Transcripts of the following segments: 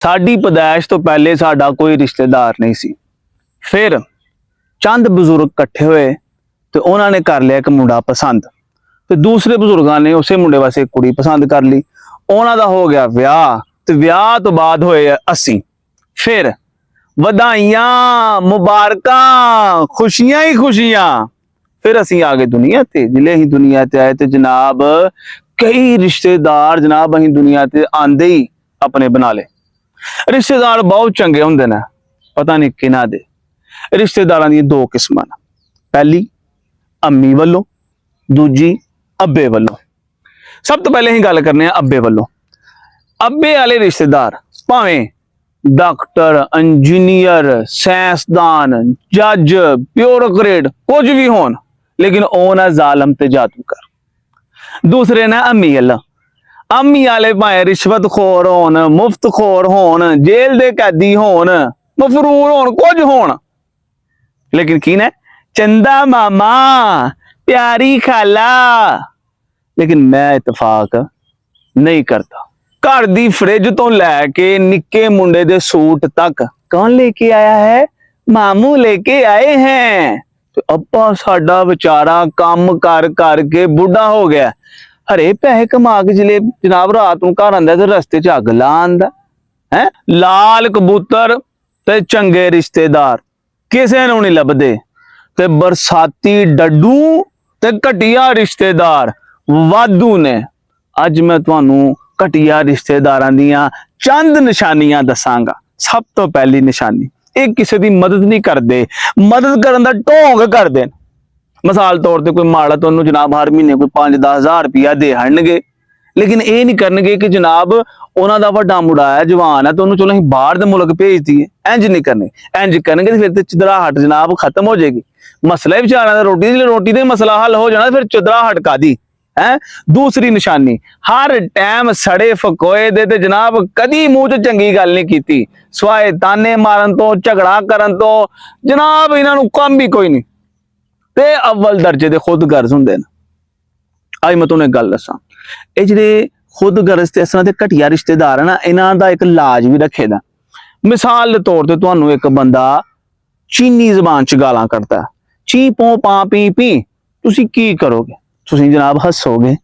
साडी पैदाइश तो पहले साडा कोई रिश्तेदार नहीं सी। फिर चंद बजुर्ग इकट्ठे होए तो उन्होंने कर लिया एक मुंडा पसंद, तो दूसरे बुजुर्गों ने उस मुंडे वास्ते एक कुड़ी पसंद कर ली। उन्हों का हो गया विआह, तो विआह तो बाद होए असी। फिर वधाइयां मुबारकां खुशियां ही खुशियां। फिर असी आ गए दुनिया ते। जिले ही दुनिया ते आए तो जनाब कई रिश्तेदार जनाब अं दुनिया ते आंदे ही अपने बना ले। रिश्तेदार बहुत चंगे होंदे ने, पता नहीं किन्हां दे। रिश्तेदारां दी दो किस्मां ने, पहली अम्मी वालों, दूजी अब्बे वालों। सब तो पहले ही गल करने अब्बे वालों। अब्बे वाले रिश्तेदार भावें डॉक्टर, इंजीनियर, साइंसदान, जज, ब्यूरोक्रेट कुछ भी होन, लेकिन ओ ना जालम ते जादूगर। दूसरे ने अम्मी वाला। अम्मी वाले भावें रिश्वतखोर होन, मुफ्तखोर होन, जेल दे कैदी होन, मफरूर होन, कुछ होन, लेकिन की ने चंदा मामा, प्यारी खाला। लेकिन मैं इतफाक नहीं करता। घर दी फ्रिज तो लैके निक्के मुंडे दे सूट तक कौन लेके आया है? मामू लेके आए हैं। तो अब्बा साडा बेचारा काम कर करके बुढ़ा हो गया। हरे पैसे कमा के जिले जनाब रात को घर आंदा तो रस्ते च अग ला आंदा है। लाल कबूतर ते चंगे रिश्तेदार किसे नूं नहीं लभदे, ते बरसाती डड्डू ते घटिया रिश्तेदार वाधू ने। अज मैं तुहानू घटिया रिश्तेदारां दियां चंद निशानियां दसांगा। सब तो पहली निशानी, ये किसी की मदद नहीं करते, मदद करने का ढोंग करते। मिसाल तौर पर कोई माड़ा तो उन्होंने जनाब हर महीने कोई 5-10 हज़ार रुपया दे हटणगे, लेकिन ये नहीं करनगे कि जनाब उन्होंने वड्डा मुंडा है, जवान है, तो उन्होंने चलो अं बाहर दे मुल्क भेज दिए। इंज नहीं करने। इंज करनगे फिर तो चदराहट जनाब खत्म हो जाएगी। मसला ही बेचारा दा रोटी का मसला हल हो जाना, फिर चदराहट कादी है। दूसरी निशानी, हर टाइम सड़े फकोए दे ते जनाब कदी मुंह च चंगी गल नहीं कीती, सवाए ताने मारन तो, झगड़ा करन तो। जनाब इन्हों काम भी कोई नहीं, ते अव्वल दर्जे दे खुद गर्ज हुंदे ने। अज मैं तुहानूं एक गल दसां, ये जिहड़े खुद गर्ज ते इस तरह दे घटिया रिश्तेदार है ना, इन्हां दा एक इलाज भी रखे दा। मिसाल के तौर पर तुहानूं एक बंदा चीनी जबान च गालां कढदा, ची पो पा पी पी, तुसीं की करोगे? तुसीं जनाब हसोगे।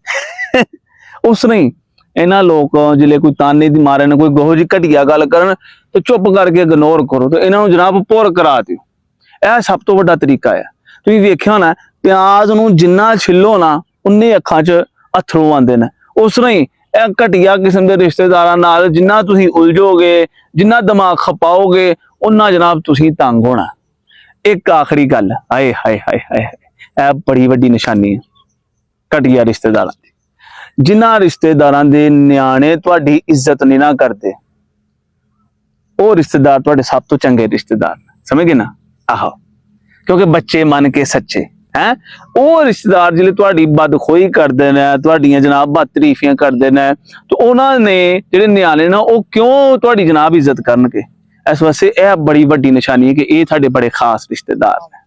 उस नहीं इन्हां लोग जिले कोई ताने दी मारे ने, कोई गोहो जी घटिया गल करन तो चुप करके इग्नोर करो, तो इन्हां नूं जनाब पुर करा दिओ। यह सब तो वड्डा तरीका है। तुसीं वेखिआ होना प्याज नूं जिन्ना छिलो ना उन्ने अखां च अथरू आंदे ने। उस नहीं यह घटिया किस्म के रिश्तेदारां नाल जिन्ना तुसीं उलझोगे, जिन्ना दिमाग खपाओगे, उन्ना जनाब तुसीं तंग होना। एक आखिरी गल, हाय हाय हाय हाय, यह बड़ी वड्डी निशानी है घटिया रिश्तेदारां दी। जिन्हां रिश्तेदारां दे न्याणे तुहाडी इज्जत नहीं ना करते, वो रिश्तेदार तुहाडे सब तो चंगे रिश्तेदार, समझ गए ना? आहो, क्योंकि बच्चे मन के सच्चे हैं। वो रिश्तेदार जिले तुहाडी बदखोई करते हैं, तुहाडियां जनाब बदतरीफियां करते हैं, तो उन्होंने जिहड़े न्याणे ना वो क्यों तुहाडी जनाब इज्जत करनगे? इस वास्ते यह बड़ी वड्डी निशानी है कि ये साडे बड़े खास रिश्तेदार ने।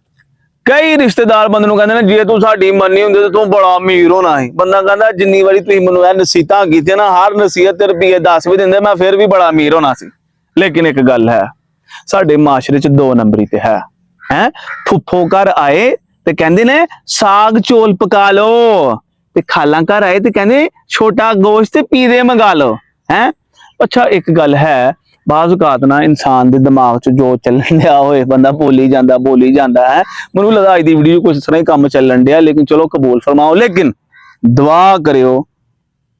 कई रिश्तेदार बंदे नूं कहंदे ने जे तू साडी मन्नी हुंदी तो तू बड़ा अमीर होना है। बंदा कहंदा जिन्नी वारी तुसीं मैनूं इह नसीहतां कीतियां ना, हर नसीहत ते रुपये 10 भी दिंदे, मैं फिर भी बड़ा अमीर होना सी। लेकिन एक गल है, साडे माशरे च 2 नंबरी ते है। फुफ्फो घर आए ते कहंदे ने साग चौल पका लो, ते खालां घर आए ते कहंदे छोटा गोश्त ते पीरे मंगा लो। अच्छा एक गल है, बाज़ औकात ना इंसान के दिमाग च जो चलन दिया होए बंदा बोली जाता है। मैनूं लगदा अज दी वीडियो कुछ इस तरह ही काम चलन दिया, लेकिन चलो कबूल फरमाओ। लेकिन दुआ करियो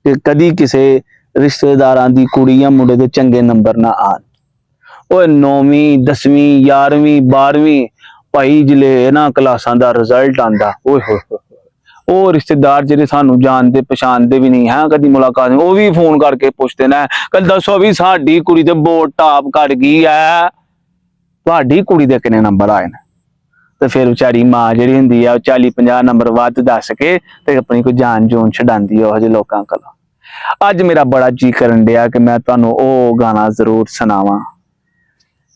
कि कदी किसी रिश्तेदारां दी कुड़ी या मुंडे दे चंगे नंबर ना आन। ओए 9वीं 10वीं 11वीं 12वीं भाई जिले ना क्लासां दा रिजल्ट आंदा, ओए होए वो रिश्तेदार जिहड़े सानू जानते पछाणते भी नहीं है, कदी मुलाकात नहीं, वो भी फोन करके पूछते हैं कल दसो भी साडी कुड़ी ते बोर्ड टॉप कर गई है, तुहाडी कुड़ी दे किन्ने नंबर आए ने? तो फिर बेचारी मां जिहड़ी हुंदी है 40-50 नंबर वध दस के ते अपनी कोई जान जून छडांदी है ओह जे लोकां कोलों। अज मेरा बड़ा जी करन दिया कि मैं तुहानू ओ गाना जरूर सुनावां।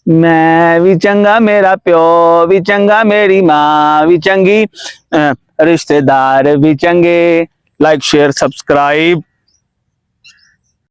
मैं भी चंगा, मेरा प्यो भी चंगा, मेरी मां भी चंगी, रिश्तेदार भी चंगे। Like share subscribe.